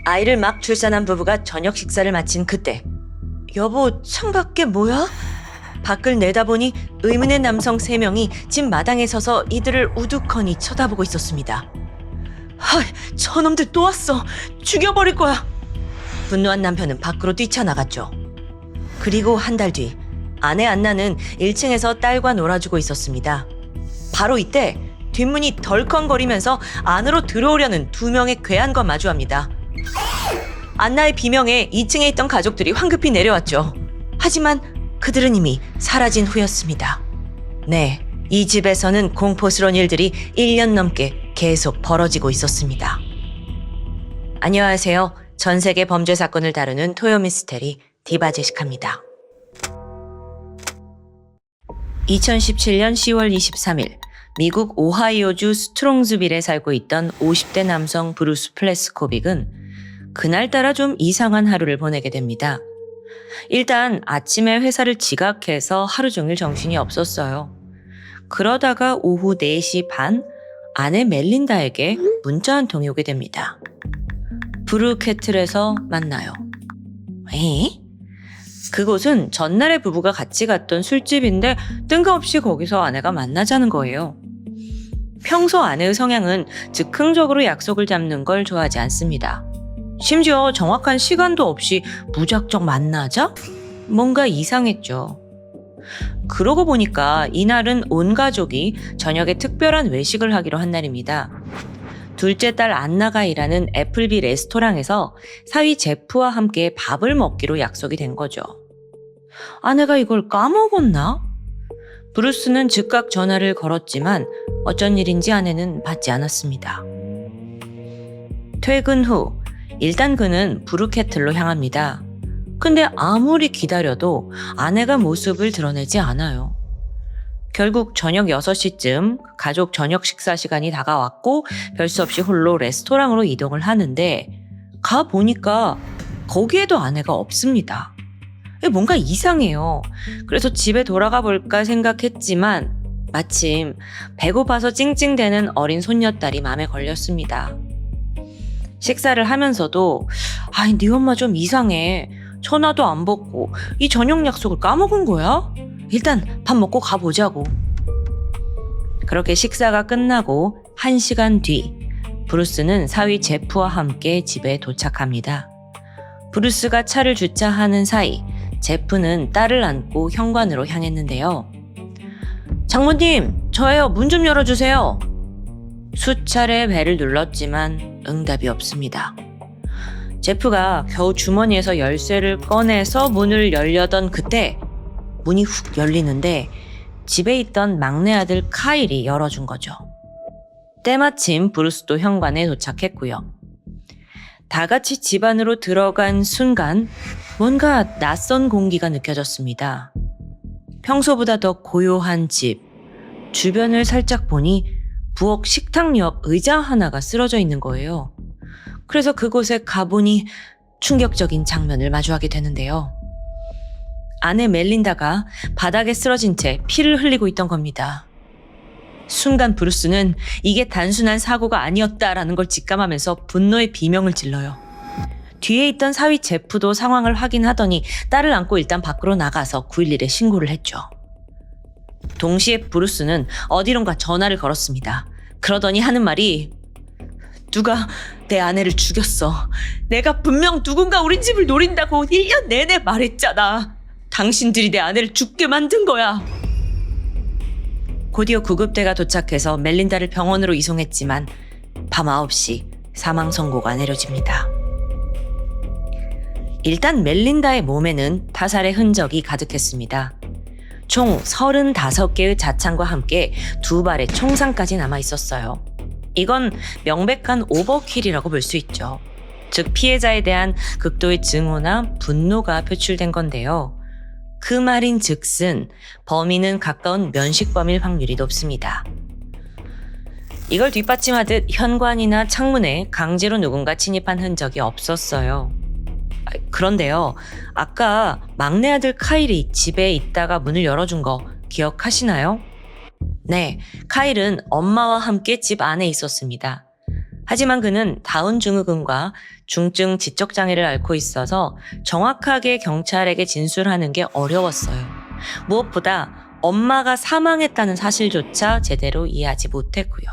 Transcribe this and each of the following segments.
아이를 막 출산한 부부가 저녁 식사를 마친 그때, 여보, 창밖에 뭐야? 밖을 내다보니 의문의 남성 3명이 집 마당에 서서 이들을 우두커니 쳐다보고 있었습니다. 저놈들 또 왔어. 죽여버릴 거야. 분노한 남편은 밖으로 뛰쳐나갔죠. 그리고 한 달 뒤, 아내 안나는 1층에서 딸과 놀아주고 있었습니다. 바로 이때 뒷문이 덜컹거리면서 안으로 들어오려는 2명의 괴한과 마주합니다. 안나의 비명에 2층에 있던 가족들이 황급히 내려왔죠. 하지만 그들은 이미 사라진 후였습니다. 네, 이 집에서는 공포스러운 일들이 1년 넘게 계속 벌어지고 있었습니다. 안녕하세요. 전 세계 범죄 사건을 다루는 토요미스테리 디바제시카입니다. 2017년 10월 23일 미국 오하이오주 스트롱즈빌에 살고 있던 50대 남성 브루스 플래스코빅은 그날따라 좀 이상한 하루를 보내게 됩니다. 일단 아침에 회사를 지각해서 하루 종일 정신이 없었어요. 그러다가 오후 4시 반 아내 멜린다에게 문자 한 통이 오게 됩니다. 브루캐틀에서 만나요. 에? 그곳은 전날에 부부가 같이 갔던 술집인데 뜬금없이 거기서 아내가 만나자는 거예요. 평소 아내의 성향은 즉흥적으로 약속을 잡는 걸 좋아하지 않습니다. 심지어 정확한 시간도 없이 무작정 만나자? 뭔가 이상했죠. 그러고 보니까 이날은 온 가족이 저녁에 특별한 외식을 하기로 한 날입니다. 둘째 딸 안나가 일하는 애플비 레스토랑에서 사위 제프와 함께 밥을 먹기로 약속이 된 거죠. 아내가 이걸 까먹었나? 브루스는 즉각 전화를 걸었지만 어쩐 일인지 아내는 받지 않았습니다. 퇴근 후 일단 그는 브루캐틀로 향합니다. 근데 아무리 기다려도 아내가 모습을 드러내지 않아요. 결국 저녁 6시쯤 가족 저녁 식사 시간이 다가왔고 별 수 없이 홀로 레스토랑으로 이동을 하는데 가보니까 거기에도 아내가 없습니다. 뭔가 이상해요. 그래서 집에 돌아가 볼까 생각했지만 마침 배고파서 찡찡대는 어린 손녀딸이 마음에 걸렸습니다. 식사를 하면서도 네 엄마 좀 이상해. 전화도 안 받고 이 저녁 약속을 까먹은 거야? 일단 밥 먹고 가보자고. 그렇게 식사가 끝나고 1시간 뒤 브루스는 사위 제프와 함께 집에 도착합니다. 브루스가 차를 주차하는 사이 제프는 딸을 안고 현관으로 향했는데요. 장모님, 저예요. 문 좀 열어주세요. 수차례 벨을 눌렀지만 응답이 없습니다. 제프가 겨우 주머니에서 열쇠를 꺼내서 문을 열려던 그때 문이 훅 열리는데 집에 있던 막내 아들 카일이 열어준 거죠. 때마침 브루스도 현관에 도착했고요. 다 같이 집 안으로 들어간 순간 뭔가 낯선 공기가 느껴졌습니다. 평소보다 더 고요한 집, 주변을 살짝 보니 부엌 식탁 옆 의자 하나가 쓰러져 있는 거예요. 그래서 그곳에 가보니 충격적인 장면을 마주하게 되는데요. 아내 멜린다가 바닥에 쓰러진 채 피를 흘리고 있던 겁니다. 순간 브루스는 이게 단순한 사고가 아니었다라는 걸 직감하면서 분노의 비명을 질러요. 뒤에 있던 사위 제프도 상황을 확인하더니 딸을 안고 일단 밖으로 나가서 911에 신고를 했죠. 동시에 브루스는 어디론가 전화를 걸었습니다. 그러더니 하는 말이 누가 내 아내를 죽였어. 내가 분명 누군가 우리 집을 노린다고 1년 내내 말했잖아. 당신들이 내 아내를 죽게 만든 거야. 곧이어 구급대가 도착해서 멜린다를 병원으로 이송했지만 밤 9시 사망 선고가 내려집니다. 일단 멜린다의 몸에는 타살의 흔적이 가득했습니다. 총 35개의 자창과 함께 2발의 총상까지 남아 있었어요. 이건 명백한 오버킬이라고 볼 수 있죠. 즉 피해자에 대한 극도의 증오나 분노가 표출된 건데요. 그 말인 즉슨 범인은 가까운 면식범일 확률이 높습니다. 이걸 뒷받침하듯 현관이나 창문에 강제로 누군가 침입한 흔적이 없었어요. 그런데요, 아까 막내 아들 카일이 집에 있다가 문을 열어준 거 기억하시나요? 네, 카일은 엄마와 함께 집 안에 있었습니다. 하지만 그는 다운 증후군과 중증 지적장애를 앓고 있어서 정확하게 경찰에게 진술하는 게 어려웠어요. 무엇보다 엄마가 사망했다는 사실조차 제대로 이해하지 못했고요.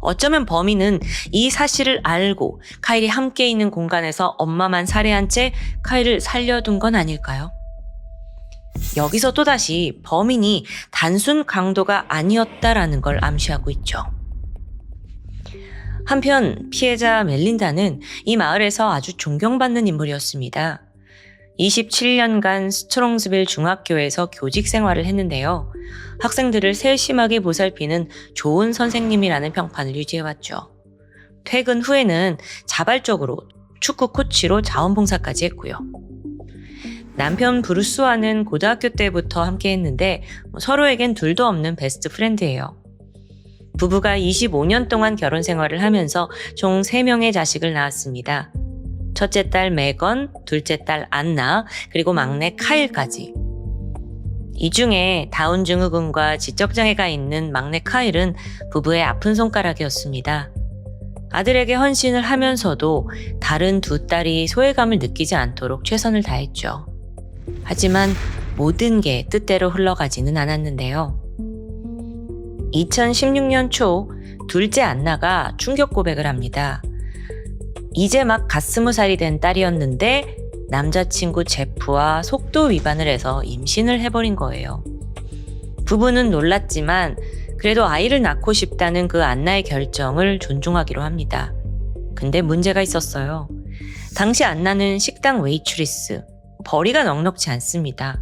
어쩌면 범인은 이 사실을 알고 카일이 함께 있는 공간에서 엄마만 살해한 채 카일을 살려둔 건 아닐까요? 여기서 또다시 범인이 단순 강도가 아니었다라는 걸 암시하고 있죠. 한편 피해자 멜린다는 이 마을에서 아주 존경받는 인물이었습니다. 27년간 스트롱스빌 중학교에서 교직 생활을 했는데요. 학생들을 세심하게 보살피는 좋은 선생님이라는 평판을 유지해왔죠. 퇴근 후에는 자발적으로 축구 코치로 자원봉사까지 했고요. 남편 브루스와는 고등학교 때부터 함께 했는데 서로에겐 둘도 없는 베스트 프렌드예요. 부부가 25년 동안 결혼 생활을 하면서 총 3명의 자식을 낳았습니다. 첫째 딸 메건, 둘째 딸 안나, 그리고 막내 카일까지. 이 중에 다운 증후군과 지적장애가 있는 막내 카일은 부부의 아픈 손가락이었습니다. 아들에게 헌신을 하면서도 다른 두 딸이 소외감을 느끼지 않도록 최선을 다했죠. 하지만 모든 게 뜻대로 흘러가지는 않았는데요. 2016년 초 둘째 안나가 충격 고백을 합니다. 이제 막 갓 20살이 된 딸이었는데 남자친구 제프와 속도 위반을 해서 임신을 해버린 거예요. 부부는 놀랐지만 그래도 아이를 낳고 싶다는 그 안나의 결정을 존중하기로 합니다. 근데 문제가 있었어요. 당시 안나는 식당 웨이트리스, 벌이가 넉넉지 않습니다.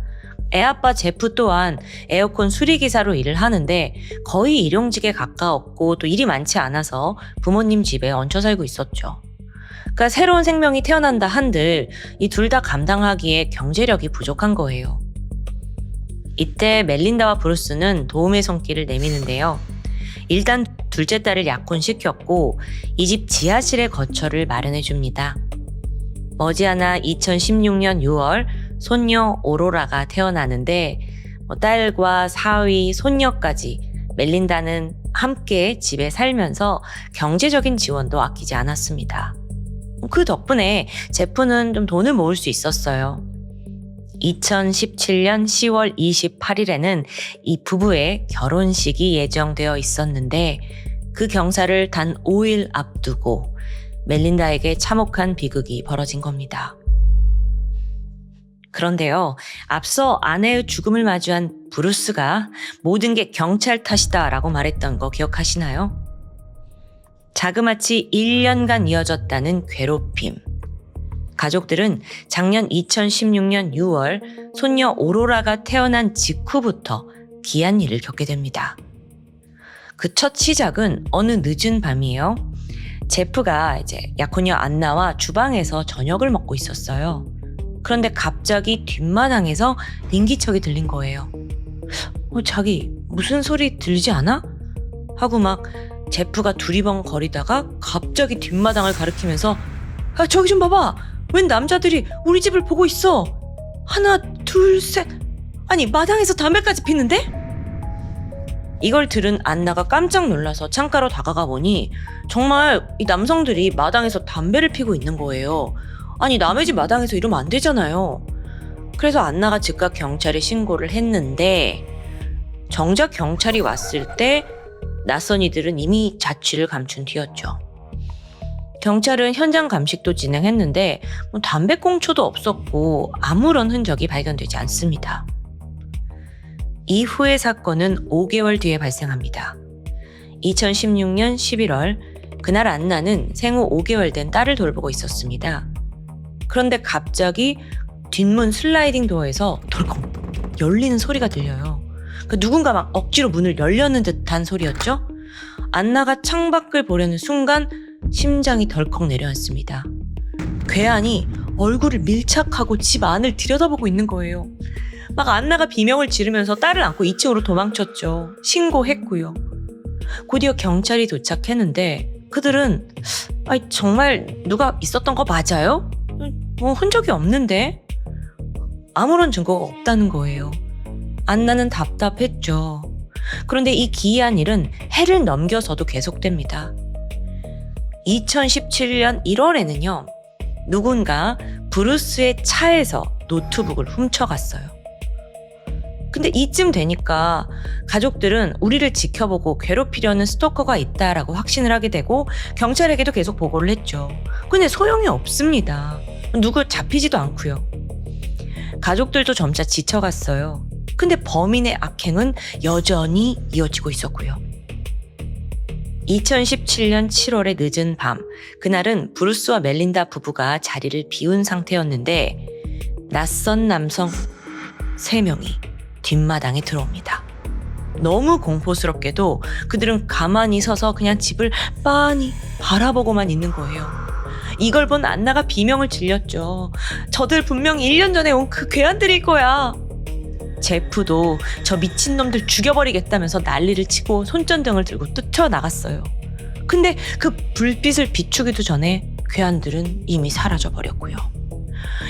애아빠 제프 또한 에어컨 수리기사로 일을 하는데 거의 일용직에 가까웠고 또 일이 많지 않아서 부모님 집에 얹혀 살고 있었죠. 그러니까 새로운 생명이 태어난다 한들 이 둘 다 감당하기에 경제력이 부족한 거예요. 이때 멜린다와 브루스는 도움의 손길을 내미는데요. 일단 둘째 딸을 약혼시켰고 이 집 지하실에 거처를 마련해 줍니다. 머지않아 2016년 6월 손녀 오로라가 태어나는데 딸과 사위, 손녀까지 멜린다는 함께 집에 살면서 경제적인 지원도 아끼지 않았습니다. 그 덕분에 제프는 좀 돈을 모을 수 있었어요. 2017년 10월 28일에는 이 부부의 결혼식이 예정되어 있었는데 그 경사를 단 5일 앞두고 멜린다에게 참혹한 비극이 벌어진 겁니다. 그런데요, 앞서 아내의 죽음을 마주한 브루스가 모든 게 경찰 탓이다라고 말했던 거 기억하시나요? 자그마치 1년간 이어졌다는 괴롭힘. 가족들은 작년 2016년 6월 손녀 오로라가 태어난 직후부터 기이한 일을 겪게 됩니다. 그 첫 시작은 어느 늦은 밤이에요. 제프가 이제 약혼녀 안나와 주방에서 저녁을 먹고 있었어요. 그런데 갑자기 뒷마당에서 인기척이 들린 거예요. 자기 무슨 소리 들리지 않아? 하고 막 제프가 두리번거리다가 갑자기 뒷마당을 가리키면서 저기 좀 봐봐. 웬 남자들이 우리 집을 보고 있어. 하나, 둘, 셋. 아니 마당에서 담배까지 피는데? 이걸 들은 안나가 깜짝 놀라서 창가로 다가가 보니 정말 이 남성들이 마당에서 담배를 피고 있는 거예요. 아니 남의 집 마당에서 이러면 안 되잖아요. 그래서 안나가 즉각 경찰에 신고를 했는데 정작 경찰이 왔을 때 낯선 이들은 이미 자취를 감춘 뒤였죠. 경찰은 현장 감식도 진행했는데 담배꽁초도 없었고 아무런 흔적이 발견되지 않습니다. 이후의 사건은 5개월 뒤에 발생합니다. 2016년 11월 그날 안나는 생후 5개월 된 딸을 돌보고 있었습니다. 그런데 갑자기 뒷문 슬라이딩 도어에서 덜컥 열리는 소리가 들려요. 누군가 막 억지로 문을 열려는 듯한 소리였죠. 안나가 창밖을 보려는 순간 심장이 덜컥 내려앉습니다. 괴한이 얼굴을 밀착하고 집 안을 들여다보고 있는 거예요. 막 안나가 비명을 지르면서 딸을 안고 2층으로 도망쳤죠. 신고했고요. 곧이어 경찰이 도착했는데 그들은 정말 누가 있었던 거 맞아요? 흔적이 없는데? 아무런 증거가 없다는 거예요. 안나는 답답했죠. 그런데 이 기이한 일은 해를 넘겨서도 계속됩니다. 2017년 1월에는요. 누군가 브루스의 차에서 노트북을 훔쳐갔어요. 근데 이쯤 되니까 가족들은 우리를 지켜보고 괴롭히려는 스토커가 있다라고 확신을 하게 되고 경찰에게도 계속 보고를 했죠. 근데 소용이 없습니다. 누구 잡히지도 않고요. 가족들도 점차 지쳐갔어요. 근데 범인의 악행은 여전히 이어지고 있었고요. 2017년 7월의 늦은 밤, 그날은 브루스와 멜린다 부부가 자리를 비운 상태였는데 낯선 남성 3명이 뒷마당에 들어옵니다. 너무 공포스럽게도 그들은 가만히 서서 그냥 집을 빤히 바라보고만 있는 거예요. 이걸 본 안나가 비명을 질렀죠. 저들 분명 1년 전에 온 그 괴한들일 거야. 제프도 저 미친놈들 죽여버리겠다면서 난리를 치고 손전등을 들고 뛰쳐나갔어요. 근데 그 불빛을 비추기도 전에 괴한들은 이미 사라져버렸고요.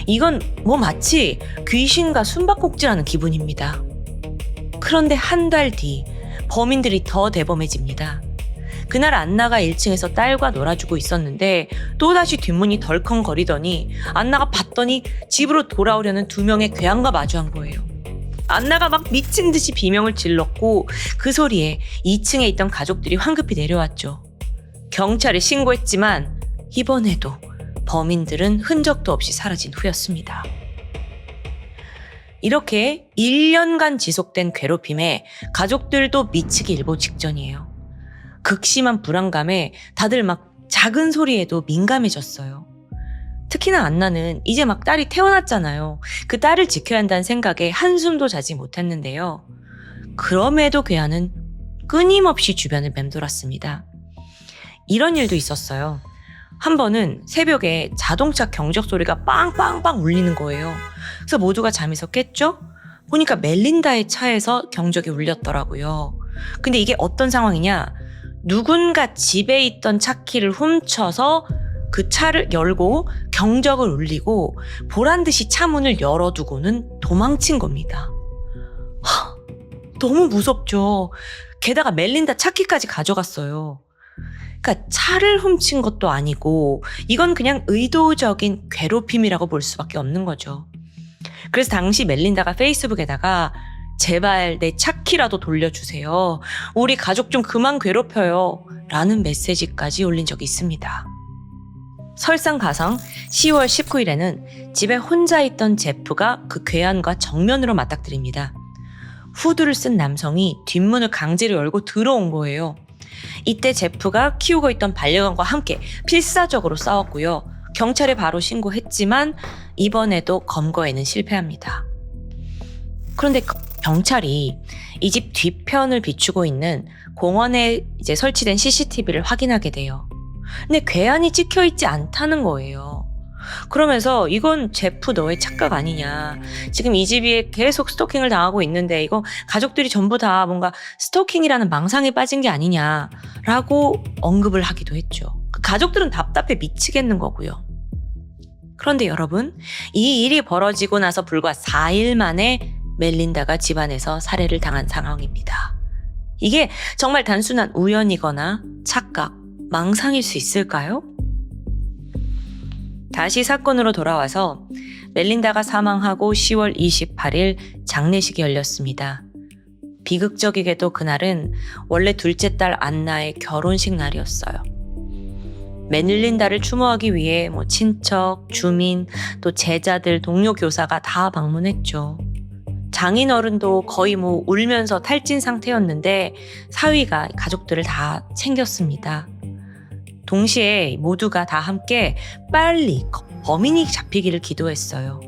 이건 뭐 마치 귀신과 숨바꼭질하는 기분입니다. 그런데 한 달 뒤 범인들이 더 대범해집니다. 그날 안나가 1층에서 딸과 놀아주고 있었는데 또다시 뒷문이 덜컹거리더니 안나가 봤더니 집으로 돌아오려는 2명의 괴한과 마주한 거예요. 안나가 막 미친 듯이 비명을 질렀고 그 소리에 2층에 있던 가족들이 황급히 내려왔죠. 경찰에 신고했지만 이번에도 범인들은 흔적도 없이 사라진 후였습니다. 이렇게 1년간 지속된 괴롭힘에 가족들도 미치기 일보 직전이에요. 극심한 불안감에 다들 막 작은 소리에도 민감해졌어요. 특히나 안나는 이제 막 딸이 태어났잖아요. 그 딸을 지켜야 한다는 생각에 한숨도 자지 못했는데요. 그럼에도 괴한은 끊임없이 주변을 맴돌았습니다. 이런 일도 있었어요. 한 번은 새벽에 자동차 경적 소리가 빵빵빵 울리는 거예요. 그래서 모두가 잠에서 깼죠? 보니까 멜린다의 차에서 경적이 울렸더라고요. 근데 이게 어떤 상황이냐? 누군가 집에 있던 차키를 훔쳐서 그 차를 열고 경적을 울리고 보란듯이 차 문을 열어두고는 도망친 겁니다. 너무 무섭죠. 게다가 멜린다 차키까지 가져갔어요. 그러니까 차를 훔친 것도 아니고 이건 그냥 의도적인 괴롭힘이라고 볼 수밖에 없는 거죠. 그래서 당시 멜린다가 페이스북에다가 제발 내 차키라도 돌려주세요. 우리 가족 좀 그만 괴롭혀요. 라는 메시지까지 올린 적이 있습니다. 설상가상 10월 19일에는 집에 혼자 있던 제프가 그 괴한과 정면으로 맞닥뜨립니다. 후드를 쓴 남성이 뒷문을 강제로 열고 들어온 거예요. 이때 제프가 키우고 있던 반려견과 함께 필사적으로 싸웠고요. 경찰에 바로 신고했지만 이번에도 검거에는 실패합니다. 그런데 경찰이 이 집 뒤편을 비추고 있는 공원에 이제 설치된 CCTV를 확인하게 돼요. 근데 괴한이 찍혀있지 않다는 거예요. 그러면서 이건 제프 너의 착각 아니냐. 지금 이 집이 계속 스토킹을 당하고 있는데 이거 가족들이 전부 다 뭔가 스토킹이라는 망상에 빠진 게 아니냐라고 언급을 하기도 했죠. 가족들은 답답해 미치겠는 거고요. 그런데 여러분, 이 일이 벌어지고 나서 불과 4일 만에 멜린다가 집안에서 살해를 당한 상황입니다. 이게 정말 단순한 우연이거나 착각, 망상일 수 있을까요? 다시 사건으로 돌아와서 멜린다가 사망하고 10월 28일 장례식이 열렸습니다. 비극적이게도 그날은 원래 둘째 딸 안나의 결혼식 날이었어요. 멜린다를 추모하기 위해 친척, 주민, 또 제자들, 동료 교사가 다 방문했죠. 장인어른도 거의 울면서 탈진 상태였는데 사위가 가족들을 다 챙겼습니다. 동시에 모두가 다 함께 빨리 범인이 잡히기를 기도했어요.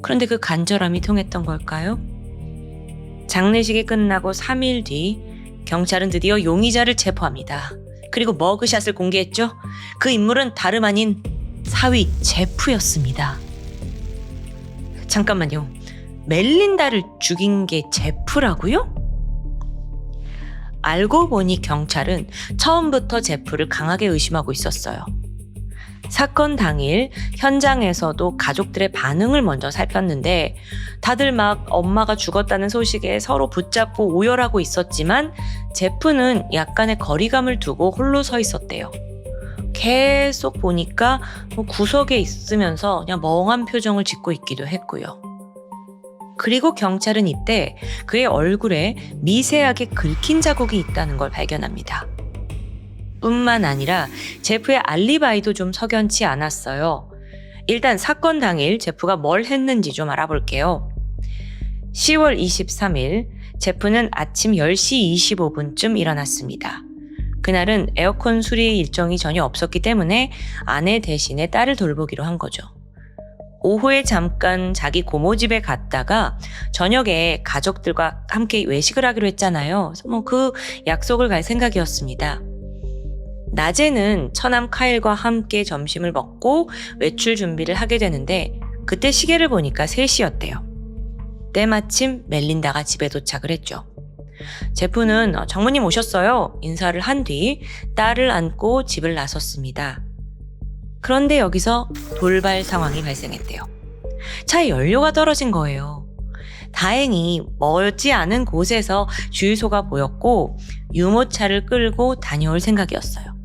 그런데 그 간절함이 통했던 걸까요? 장례식이 끝나고 3일 뒤 경찰은 드디어 용의자를 체포합니다. 그리고 머그샷을 공개했죠. 그 인물은 다름 아닌 사위 제프였습니다. 잠깐만요. 멜린다를 죽인 게 제프라고요? 알고 보니 경찰은 처음부터 제프를 강하게 의심하고 있었어요. 사건 당일 현장에서도 가족들의 반응을 먼저 살폈는데 다들 막 엄마가 죽었다는 소식에 서로 붙잡고 오열하고 있었지만 제프는 약간의 거리감을 두고 홀로 서 있었대요. 계속 보니까 구석에 있으면서 그냥 멍한 표정을 짓고 있기도 했고요. 그리고 경찰은 이때 그의 얼굴에 미세하게 긁힌 자국이 있다는 걸 발견합니다. 뿐만 아니라 제프의 알리바이도 좀 석연치 않았어요. 일단 사건 당일 제프가 뭘 했는지 좀 알아볼게요. 10월 23일 제프는 아침 10시 25분쯤 일어났습니다. 그날은 에어컨 수리 일정이 전혀 없었기 때문에 아내 대신에 딸을 돌보기로 한 거죠. 오후에 잠깐 자기 고모 집에 갔다가 저녁에 가족들과 함께 외식을 하기로 했잖아요. 그래서 그 약속을 갈 생각이었습니다. 낮에는 처남 카일과 함께 점심을 먹고 외출 준비를 하게 되는데 그때 시계를 보니까 3시였대요. 때마침 멜린다가 집에 도착을 했죠. 제프는 장모님 오셨어요. 인사를 한 뒤 딸을 안고 집을 나섰습니다. 그런데 여기서 돌발 상황이 발생했대요. 차에 연료가 떨어진 거예요. 다행히 멀지 않은 곳에서 주유소가 보였고 유모차를 끌고 다녀올 생각이었어요.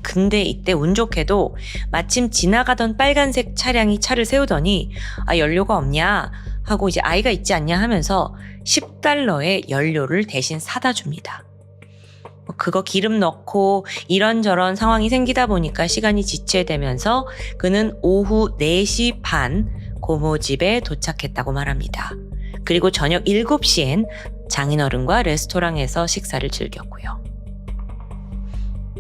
근데 이때 운 좋게도 마침 지나가던 빨간색 차량이 차를 세우더니 연료가 없냐 하고 이제 아이가 있지 않냐 하면서 $10의 연료를 대신 사다 줍니다. 그거 기름 넣고 이런저런 상황이 생기다 보니까 시간이 지체되면서 그는 오후 4시 반 고모 집에 도착했다고 말합니다. 그리고 저녁 7시엔 장인어른과 레스토랑에서 식사를 즐겼고요.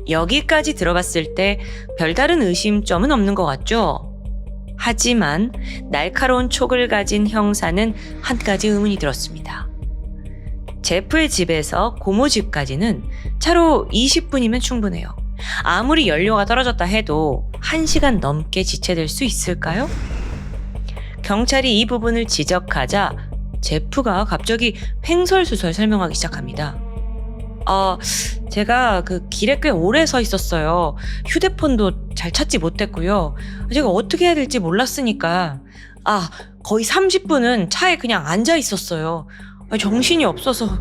여기까지 들어봤을 때 별다른 의심점은 없는 것 같죠? 하지만 날카로운 촉을 가진 형사는 한 가지 의문이 들었습니다. 제프의 집에서 고모 집까지는 차로 20분이면 충분해요. 아무리 연료가 떨어졌다 해도 1시간 넘게 지체될 수 있을까요? 경찰이 이 부분을 지적하자 제프가 갑자기 횡설수설 설명하기 시작합니다. 제가 그 길에 꽤 오래 서 있었어요. 휴대폰도 잘 찾지 못했고요. 제가 어떻게 해야 될지 몰랐으니까 거의 30분은 차에 그냥 앉아 있었어요. 정신이 없어서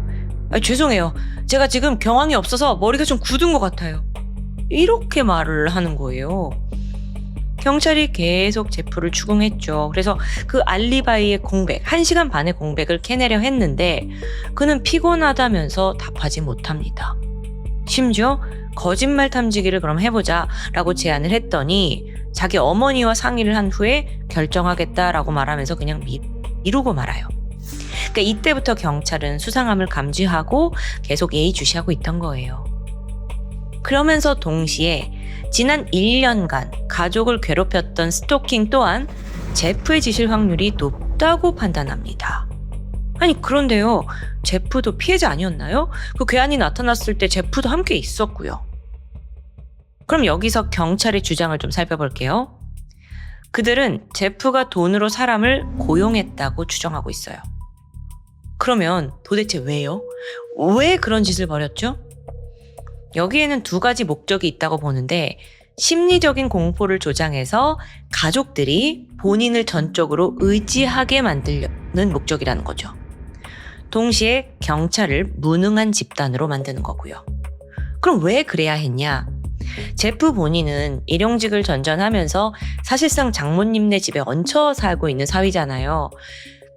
죄송해요. 제가 지금 경황이 없어서 머리가 좀 굳은 것 같아요. 이렇게 말을 하는 거예요. 경찰이 계속 제프를 추궁했죠. 그래서 그 알리바이의 공백, 1시간 반의 공백을 캐내려 했는데 그는 피곤하다면서 답하지 못합니다. 심지어 거짓말 탐지기를 그럼 해보자 라고 제안을 했더니 자기 어머니와 상의를 한 후에 결정하겠다라고 말하면서 그냥 미루고 말아요. 그러니까 이때부터 경찰은 수상함을 감지하고 계속 예의주시하고 있던 거예요. 그러면서 동시에 지난 1년간 가족을 괴롭혔던 스토킹 또한 제프의 짓일 확률이 높다고 판단합니다. 그런데요, 제프도 피해자 아니었나요? 그 괴한이 나타났을 때 제프도 함께 있었고요. 그럼 여기서 경찰의 주장을 좀 살펴볼게요. 그들은 제프가 돈으로 사람을 고용했다고 주장하고 있어요. 그러면 도대체 왜요? 왜 그런 짓을 벌였죠? 여기에는 2가지 목적이 있다고 보는데 심리적인 공포를 조장해서 가족들이 본인을 전적으로 의지하게 만들려는 목적이라는 거죠. 동시에 경찰을 무능한 집단으로 만드는 거고요. 그럼 왜 그래야 했냐? 제프 본인은 일용직을 전전하면서 사실상 장모님네 집에 얹혀 살고 있는 사위잖아요.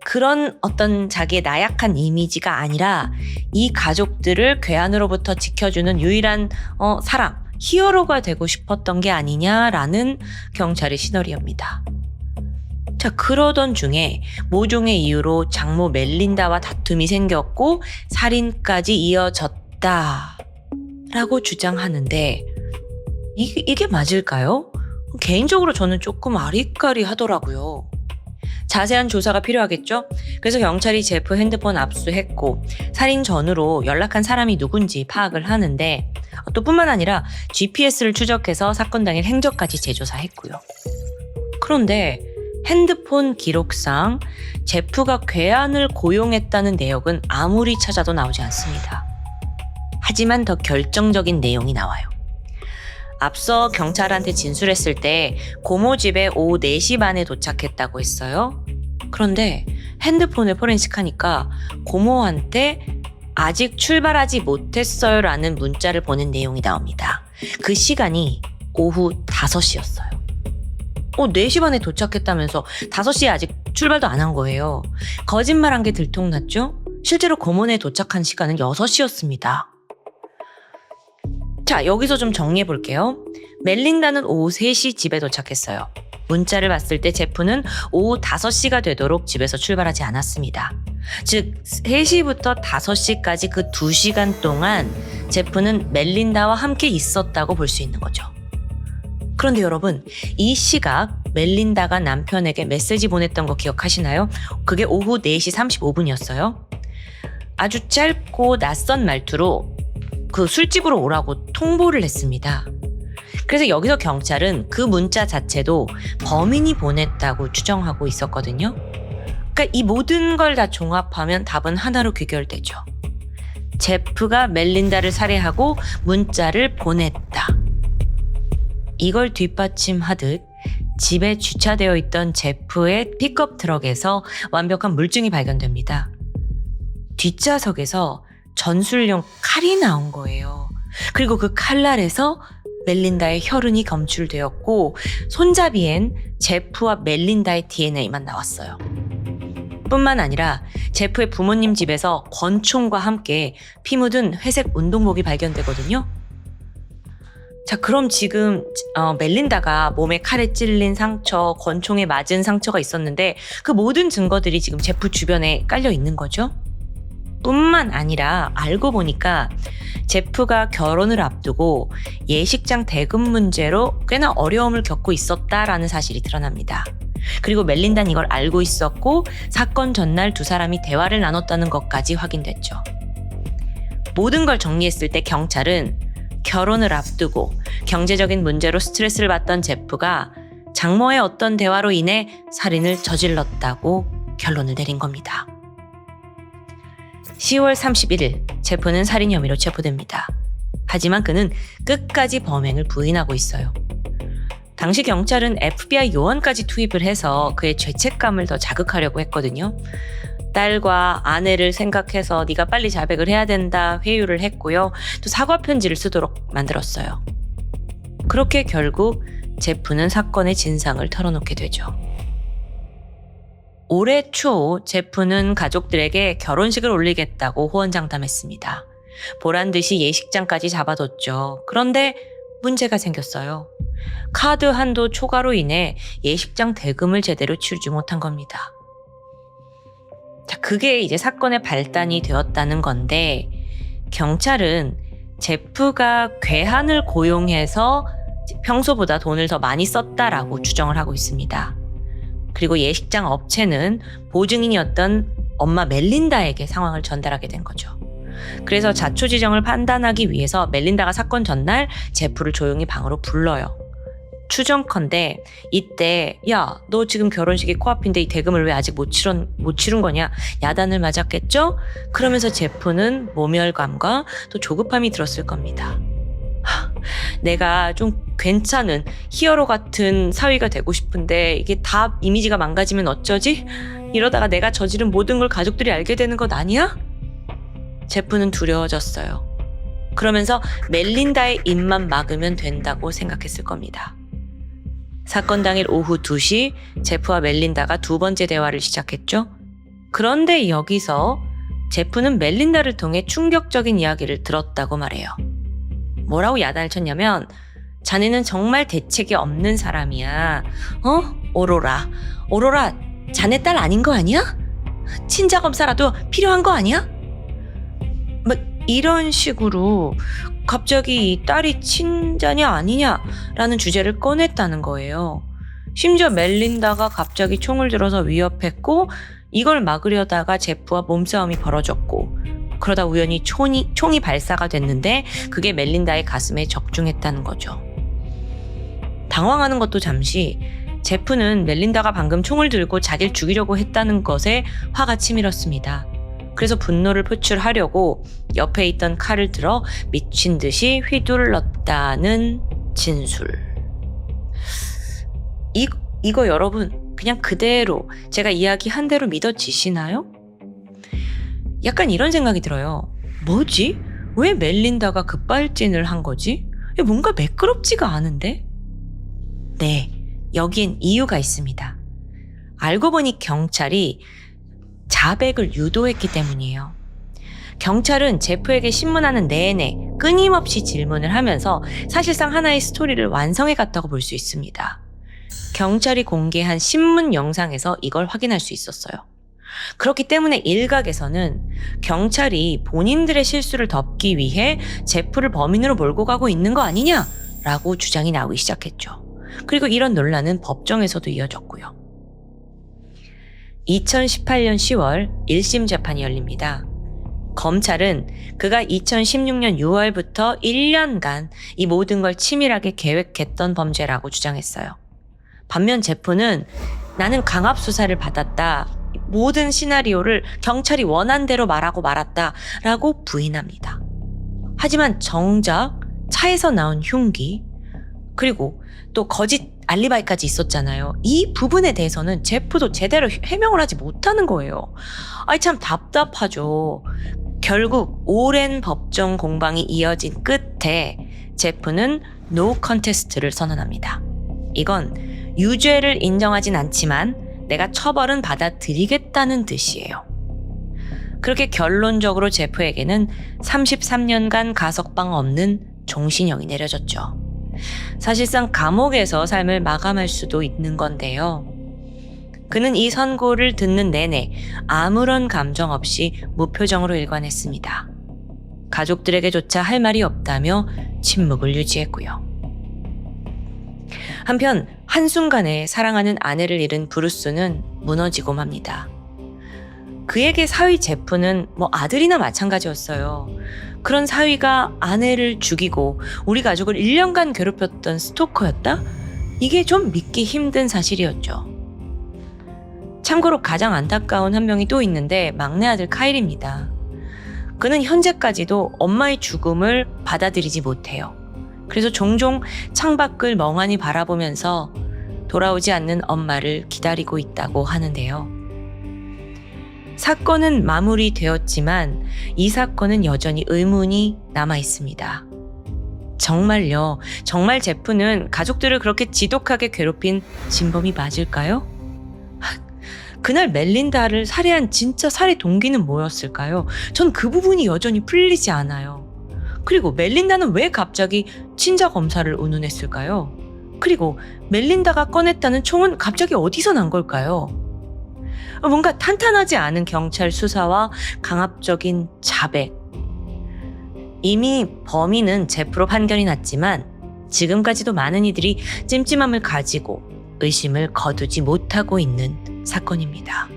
그런 어떤 자기의 나약한 이미지가 아니라 이 가족들을 괴한으로부터 지켜주는 유일한 사람, 히어로가 되고 싶었던 게 아니냐라는 경찰의 시나리오입니다. 자, 그러던 중에 모종의 이유로 장모 멜린다와 다툼이 생겼고 살인까지 이어졌다라고 주장하는데 이게 맞을까요? 개인적으로 저는 조금 아리까리하더라고요. 자세한 조사가 필요하겠죠? 그래서 경찰이 제프 핸드폰 압수했고 살인 전후로 연락한 사람이 누군지 파악을 하는데 또 뿐만 아니라 GPS를 추적해서 사건 당일 행적까지 재조사했고요. 그런데 핸드폰 기록상 제프가 괴한을 고용했다는 내역은 아무리 찾아도 나오지 않습니다. 하지만 더 결정적인 내용이 나와요. 앞서 경찰한테 진술했을 때 고모 집에 오후 4시 반에 도착했다고 했어요. 그런데 핸드폰을 포렌식하니까 고모한테 아직 출발하지 못했어요 라는 문자를 보낸 내용이 나옵니다. 그 시간이 오후 5시였어요. 4시 반에 도착했다면서 5시에 아직 출발도 안 한 거예요. 거짓말한 게 들통났죠? 실제로 고몬에 도착한 시간은 6시였습니다. 자, 여기서 좀 정리해 볼게요. 멜린다는 오후 3시 집에 도착했어요. 문자를 봤을 때 제프는 오후 5시가 되도록 집에서 출발하지 않았습니다. 즉 3시부터 5시까지 그 2시간 동안 제프는 멜린다와 함께 있었다고 볼 수 있는 거죠. 그런데 여러분, 이 시각 멜린다가 남편에게 메시지 보냈던 거 기억하시나요? 그게 오후 4시 35분이었어요. 아주 짧고 낯선 말투로 그 술집으로 오라고 통보를 했습니다. 그래서 여기서 경찰은 그 문자 자체도 범인이 보냈다고 추정하고 있었거든요. 그러니까 이 모든 걸 다 종합하면 답은 하나로 귀결되죠. 제프가 멜린다를 살해하고 문자를 보냈다. 이걸 뒷받침하듯 집에 주차되어 있던 제프의 픽업 트럭에서 완벽한 물증이 발견됩니다. 뒷좌석에서 전술용 칼이 나온 거예요. 그리고 그 칼날에서 멜린다의 혈흔이 검출되었고 손잡이엔 제프와 멜린다의 DNA만 나왔어요. 뿐만 아니라 제프의 부모님 집에서 권총과 함께 피 묻은 회색 운동복이 발견되거든요. 자, 그럼 지금 멜린다가 몸에 칼에 찔린 상처, 권총에 맞은 상처가 있었는데 그 모든 증거들이 지금 제프 주변에 깔려 있는 거죠. 뿐만 아니라 알고 보니까 제프가 결혼을 앞두고 예식장 대금 문제로 꽤나 어려움을 겪고 있었다라는 사실이 드러납니다. 그리고 멜린다는 이걸 알고 있었고 사건 전날 두 사람이 대화를 나눴다는 것까지 확인됐죠. 모든 걸 정리했을 때 경찰은 결혼을 앞두고 경제적인 문제로 스트레스를 받던 제프가 장모의 어떤 대화로 인해 살인을 저질렀다고 결론을 내린 겁니다. 10월 31일 제프는 살인 혐의로 체포됩니다. 하지만 그는 끝까지 범행을 부인하고 있어요. 당시 경찰은 FBI 요원까지 투입을 해서 그의 죄책감을 더 자극하려고 했거든요. 딸과 아내를 생각해서 네가 빨리 자백을 해야 된다 회유를 했고요. 또 사과 편지를 쓰도록 만들었어요. 그렇게 결국 제프는 사건의 진상을 털어놓게 되죠. 올해 초 제프는 가족들에게 결혼식을 올리겠다고 호언장담했습니다. 보란 듯이 예식장까지 잡아뒀죠. 그런데 문제가 생겼어요. 카드 한도 초과로 인해 예식장 대금을 제대로 치르지 못한 겁니다. 자, 그게 이제 사건의 발단이 되었다는 건데 경찰은 제프가 괴한을 고용해서 평소보다 돈을 더 많이 썼다라고 추정을 하고 있습니다. 그리고 예식장 업체는 보증인이었던 엄마 멜린다에게 상황을 전달하게 된 거죠. 그래서 자초지정을 판단하기 위해서 멜린다가 사건 전날 제프를 조용히 방으로 불러요. 추정컨대 이때 야, 너 지금 결혼식이 코앞인데 이 대금을 왜 아직 못 치른 거냐? 야단을 맞았겠죠? 그러면서 제프는 모멸감과 또 조급함이 들었을 겁니다. 내가 좀 괜찮은 히어로 같은 사위가 되고 싶은데 이게 다 이미지가 망가지면 어쩌지? 이러다가 내가 저지른 모든 걸 가족들이 알게 되는 것 아니야? 제프는 두려워졌어요. 그러면서 멜린다의 입만 막으면 된다고 생각했을 겁니다. 사건 당일 오후 2시 제프와 멜린다가 두 번째 대화를 시작했죠. 그런데 여기서 제프는 멜린다를 통해 충격적인 이야기를 들었다고 말해요. 뭐라고 야단을 쳤냐면 자네는 정말 대책이 없는 사람이야. 오로라, 자네 딸 아닌 거 아니야? 친자 검사라도 필요한 거 아니야? 막 이런 식으로 갑자기 이 딸이 친자냐 아니냐라는 주제를 꺼냈다는 거예요. 심지어 멜린다가 갑자기 총을 들어서 위협했고 이걸 막으려다가 제프와 몸싸움이 벌어졌고 그러다 우연히 총이 발사가 됐는데 그게 멜린다의 가슴에 적중했다는 거죠. 당황하는 것도 잠시 제프는 멜린다가 방금 총을 들고 자기를 죽이려고 했다는 것에 화가 치밀었습니다. 그래서 분노를 표출하려고 옆에 있던 칼을 들어 미친 듯이 휘둘렀다는 진술. 이거 여러분 그냥 그대로 제가 이야기한 대로 믿어지시나요? 약간 이런 생각이 들어요. 뭐지? 왜 멜린다가 급발진을 한 거지? 뭔가 매끄럽지가 않은데? 네, 여기엔 이유가 있습니다. 알고 보니 경찰이 자백을 유도했기 때문이에요. 경찰은 제프에게 신문하는 내내 끊임없이 질문을 하면서 사실상 하나의 스토리를 완성해 갔다고 볼 수 있습니다. 경찰이 공개한 신문 영상에서 이걸 확인할 수 있었어요. 그렇기 때문에 일각에서는 경찰이 본인들의 실수를 덮기 위해 제프를 범인으로 몰고 가고 있는 거 아니냐라고 주장이 나오기 시작했죠. 그리고 이런 논란은 법정에서도 이어졌고요. 2018년 10월 1심 재판이 열립니다. 검찰은 그가 2016년 6월부터 1년간 이 모든 걸 치밀하게 계획했던 범죄라고 주장했어요. 반면 제프는 나는 강압 수사를 받았다. 모든 시나리오를 경찰이 원한 대로 말하고 말았다라고 부인합니다. 하지만 정작 차에서 나온 흉기 그리고 또 거짓 알리바이까지 있었잖아요. 이 부분에 대해서는 제프도 제대로 해명을 하지 못하는 거예요. 아이 참 답답하죠. 결국 오랜 법정 공방이 이어진 끝에 제프는 노 컨테스트를 선언합니다. 이건 유죄를 인정하진 않지만 내가 처벌은 받아들이겠다는 뜻이에요. 그렇게 결론적으로 제프에게는 33년간 가석방 없는 종신형이 내려졌죠. 사실상 감옥에서 삶을 마감할 수도 있는 건데요. 그는 이 선고를 듣는 내내 아무런 감정 없이 무표정으로 일관했습니다. 가족들에게조차 할 말이 없다며 침묵을 유지했고요. 한편 한순간에 사랑하는 아내를 잃은 브루스는 무너지고 맙니다. 그에게 사위 제프는 아들이나 마찬가지였어요. 그런 사위가 아내를 죽이고 우리 가족을 1년간 괴롭혔던 스토커였다? 이게 좀 믿기 힘든 사실이었죠. 참고로 가장 안타까운 한 명이 또 있는데 막내 아들 카일입니다. 그는 현재까지도 엄마의 죽음을 받아들이지 못해요. 그래서 종종 창밖을 멍하니 바라보면서 돌아오지 않는 엄마를 기다리고 있다고 하는데요. 사건은 마무리되었지만 이 사건은 여전히 의문이 남아 있습니다. 정말요? 정말 제프는 가족들을 그렇게 지독하게 괴롭힌 진범이 맞을까요? 그날 멜린다를 살해한 진짜 살해 동기는 뭐였을까요? 전 그 부분이 여전히 풀리지 않아요. 그리고 멜린다는 왜 갑자기 친자 검사를 운운했을까요? 그리고 멜린다가 꺼냈다는 총은 갑자기 어디서 난 걸까요? 뭔가 탄탄하지 않은 경찰 수사와 강압적인 자백. 이미 범인은 제프로 판결이 났지만 지금까지도 많은 이들이 찜찜함을 가지고 의심을 거두지 못하고 있는 사건입니다.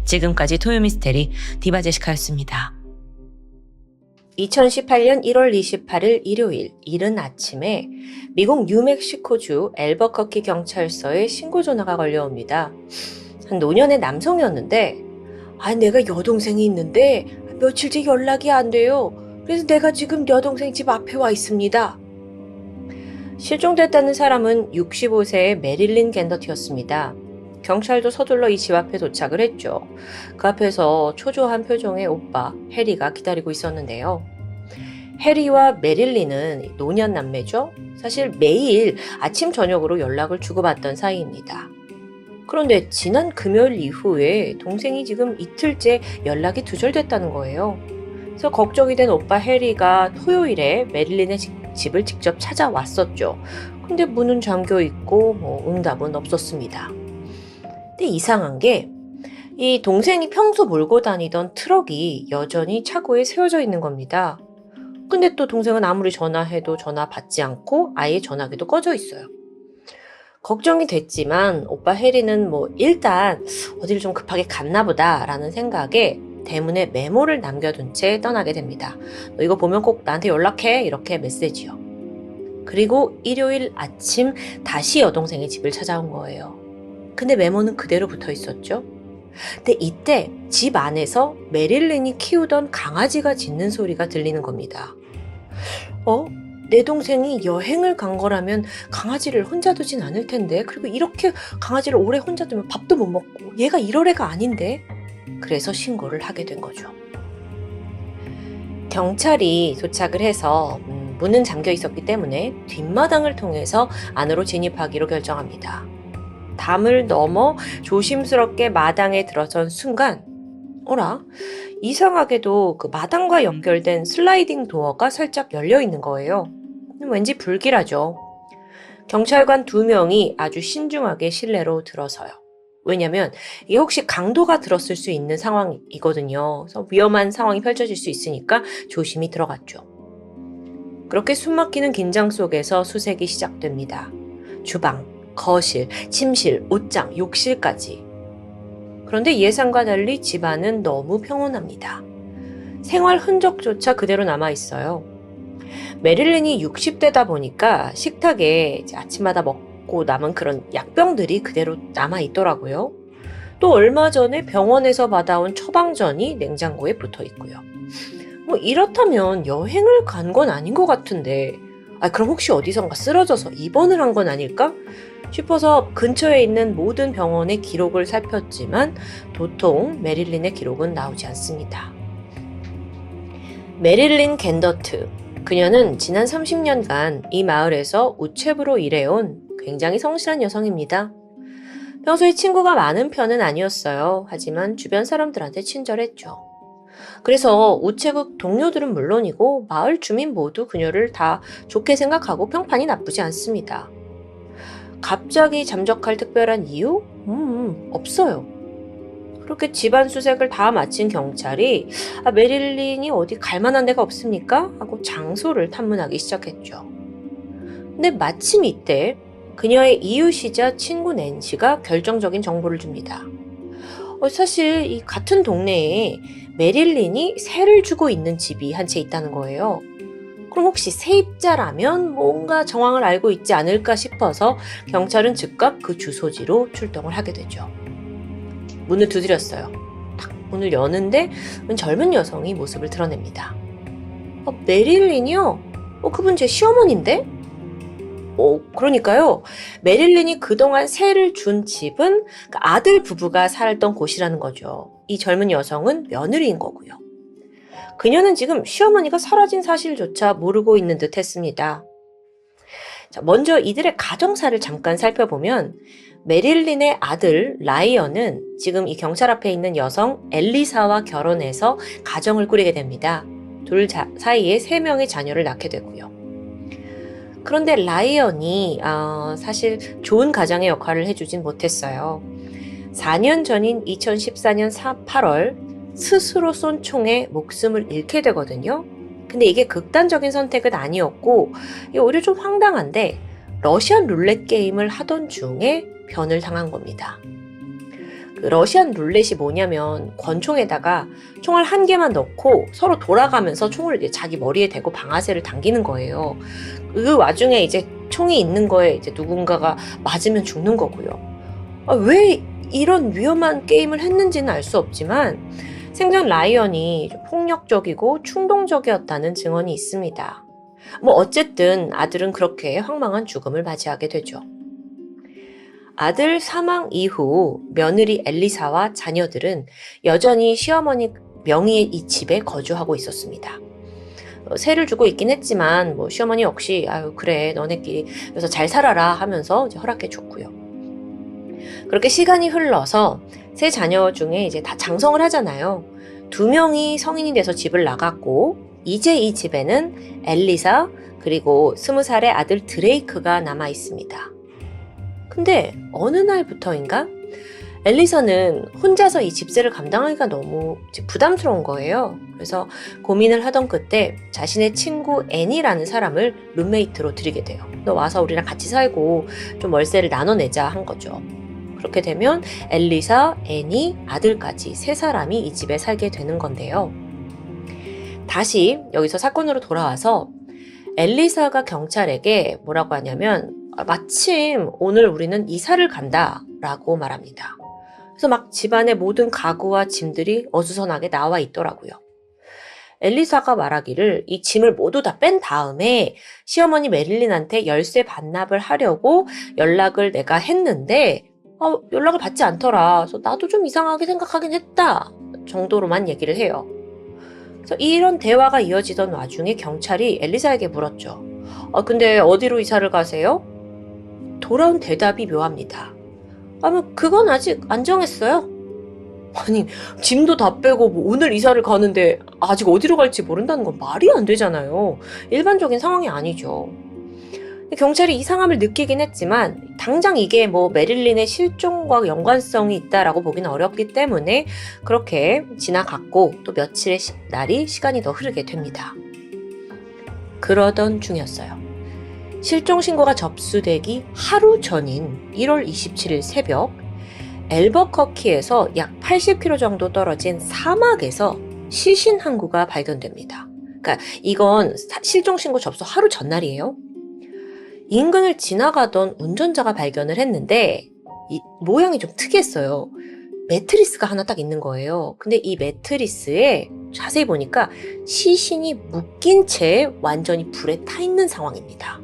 지금까지 토요미스테리 디바제시카였습니다. 2018년 1월 28일 일요일 이른 아침에 미국 뉴멕시코주 앨버커키 경찰서에 신고 전화가 걸려옵니다. 한 노년의 남성이었는데 내가 여동생이 있는데 며칠째 연락이 안 돼요. 그래서 내가 지금 여동생 집 앞에 와 있습니다. 실종됐다는 사람은 65세의 메릴린 겐더티였습니다. 경찰도 서둘러 이 집 앞에 도착을 했죠. 그 앞에서 초조한 표정의 오빠 해리가 기다리고 있었는데요. 해리와 메릴린은 노년 남매죠. 사실 매일 아침 저녁으로 연락을 주고받던 사이입니다. 그런데 지난 금요일 이후에 동생이 지금 이틀째 연락이 두절됐다는 거예요. 그래서 걱정이 된 오빠 해리가 토요일에 메릴린의 집을 직접 찾아왔었죠. 근데 문은 잠겨 있고 응답은 없었습니다. 근데 이상한 게 이 동생이 평소 몰고 다니던 트럭이 여전히 차고에 세워져 있는 겁니다. 근데 또 동생은 아무리 전화해도 전화 받지 않고 아예 전화기도 꺼져 있어요. 걱정이 됐지만 오빠 해리는 일단 어디를 좀 급하게 갔나 보다 라는 생각에 대문에 메모를 남겨둔 채 떠나게 됩니다. 너 이거 보면 꼭 나한테 연락해 이렇게 메시지요. 그리고 일요일 아침 다시 여동생의 집을 찾아온 거예요. 근데 메모는 그대로 붙어 있었죠. 근데 이때 집 안에서 메릴린이 키우던 강아지가 짖는 소리가 들리는 겁니다. 내 동생이 여행을 간 거라면 강아지를 혼자 두진 않을 텐데, 그리고 이렇게 강아지를 오래 혼자 두면 밥도 못 먹고 얘가 이럴 애가 아닌데. 그래서 신고를 하게 된 거죠. 경찰이 도착을 해서 문은 잠겨 있었기 때문에 뒷마당을 통해서 안으로 진입하기로 결정합니다. 담을 넘어 조심스럽게 마당에 들어선 순간, 어라? 이상하게도 그 마당과 연결된 슬라이딩 도어가 살짝 열려 있는 거예요. 왠지 불길하죠. 경찰관 2명이 아주 신중하게 실내로 들어서요. 왜냐면 이게 혹시 강도가 들었을 수 있는 상황이거든요. 그래서 위험한 상황이 펼쳐질 수 있으니까 조심히 들어갔죠. 그렇게 숨막히는 긴장 속에서 수색이 시작됩니다. 주방, 거실, 침실, 옷장, 욕실까지. 그런데 예상과 달리 집안은 너무 평온합니다. 생활 흔적조차 그대로 남아있어요. 메릴린이 60대다 보니까 식탁에 이제 아침마다 먹고 남은 그런 약병들이 그대로 남아있더라고요. 또 얼마 전에 병원에서 받아온 처방전이 냉장고에 붙어 있고요. 뭐 이렇다면 여행을 간 건 아닌 것 같은데, 그럼 혹시 어디선가 쓰러져서 입원을 한 건 아닐까 싶어서 근처에 있는 모든 병원의 기록을 살폈지만 도통 메릴린의 기록은 나오지 않습니다. 메릴린 겐더트. 그녀는 지난 30년간 이 마을에서 우체부로 일해온 굉장히 성실한 여성입니다. 평소에 친구가 많은 편은 아니었어요. 하지만 주변 사람들한테 친절했죠. 그래서 우체국 동료들은 물론이고 마을 주민 모두 그녀를 다 좋게 생각하고 평판이 나쁘지 않습니다. 갑자기 잠적할 특별한 이유? 없어요. 그렇게 집안 수색을 다 마친 경찰이 메릴린이 어디 갈 만한 데가 없습니까? 하고 장소를 탐문하기 시작했죠. 근데 마침 이때 그녀의 이웃이자 친구 낸시가 결정적인 정보를 줍니다. 사실 이 같은 동네에 메릴린이 세를 주고 있는 집이 한 채 있다는 거예요. 그럼 혹시 세입자라면 뭔가 정황을 알고 있지 않을까 싶어서 경찰은 즉각 그 주소지로 출동을 하게 되죠. 문을 두드렸어요. 탁 문을 여는데 젊은 여성이 모습을 드러냅니다. 메릴린이요? 그분 제 시어머니인데? 그러니까요. 메릴린이 그동안 세를 준 집은 그 아들 부부가 살던 곳이라는 거죠. 이 젊은 여성은 며느리인 거고요. 그녀는 지금 시어머니가 사라진 사실조차 모르고 있는 듯 했습니다. 자, 먼저 이들의 가정사를 잠깐 살펴보면 메릴린의 아들 라이언은 지금 이 경찰 앞에 있는 여성 엘리사와 결혼해서 가정을 꾸리게 됩니다. 둘 사이에 3명의 자녀를 낳게 되고요. 그런데 라이언이 사실 좋은 가장의 역할을 해주진 못했어요. 4년 전인 2014년 8월 스스로 쏜 총에 목숨을 잃게 되거든요. 근데 이게 극단적인 선택은 아니었고 오히려 좀 황당한데 러시안 룰렛 게임을 하던 중에 변을 당한 겁니다. 그 러시안 룰렛이 뭐냐면 권총에다가 총알 1개만 넣고 서로 돌아가면서 총을 이제 자기 머리에 대고 방아쇠를 당기는 거예요. 그 와중에 이제 총이 있는 거에 이제 누군가가 맞으면 죽는 거고요. 왜 이런 위험한 게임을 했는지는 알 수 없지만 생전 라이언이 폭력적이고 충동적이었다는 증언이 있습니다. 어쨌든 아들은 그렇게 황망한 죽음을 맞이하게 되죠. 아들 사망 이후 며느리 엘리사와 자녀들은 여전히 시어머니 명의의 이 집에 거주하고 있었습니다. 세를 주고 있긴 했지만 시어머니 역시 그래 너네끼리 그래서 잘 살아라 하면서 이제 허락해 줬고요. 그렇게 시간이 흘러서 세 자녀 중에 이제 다 장성을 하잖아요. 2명이 성인이 돼서 집을 나갔고 이제 이 집에는 엘리사 그리고 20살의 아들 드레이크가 남아 있습니다. 근데 어느 날부터인가 엘리사는 혼자서 이 집세를 감당하기가 너무 부담스러운 거예요. 그래서 고민을 하던 그때 자신의 친구 애니라는 사람을 룸메이트로 들이게 돼요. 너 와서 우리랑 같이 살고 좀 월세를 나눠내자 한 거죠. 그렇게 되면 엘리사, 애니, 아들까지 3사람이 이 집에 살게 되는 건데요. 다시 여기서 사건으로 돌아와서 엘리사가 경찰에게 뭐라고 하냐면 마침 오늘 우리는 이사를 간다 라고 말합니다. 그래서 막 집안의 모든 가구와 짐들이 어수선하게 나와 있더라고요. 엘리사가 말하기를 이 짐을 모두 다 뺀 다음에 시어머니 메릴린한테 열쇠 반납을 하려고 연락을 내가 했는데 연락을 받지 않더라. 그래서 나도 좀 이상하게 생각하긴 했다 정도로만 얘기를 해요. 그래서 이런 대화가 이어지던 와중에 경찰이 엘리사에게 물었죠. 근데 어디로 이사를 가세요? 돌아온 대답이 묘합니다. 그건 아직 안 정했어요. 아니, 짐도 다 빼고 뭐 오늘 이사를 가는데 아직 어디로 갈지 모른다는 건 말이 안 되잖아요. 일반적인 상황이 아니죠. 경찰이 이상함을 느끼긴 했지만 당장 이게 뭐 메릴린의 실종과 연관성이 있다라고 보기는 어렵기 때문에 그렇게 지나갔고 또 며칠의 시간이 더 흐르게 됩니다. 그러던 중이었어요. 실종 신고가 접수되기 하루 전인 1월 27일 새벽 엘버커키에서 약 80km 정도 떨어진 사막에서 시신 한 구가 발견됩니다. 그러니까 이건 실종 신고 접수 하루 전날이에요. 인근을 지나가던 운전자가 발견을 했는데 이 모양이 좀 특이했어요. 매트리스가 하나 딱 있는 거예요. 근데 이 매트리스에 자세히 보니까 시신이 묶인 채 완전히 불에 타 있는 상황입니다.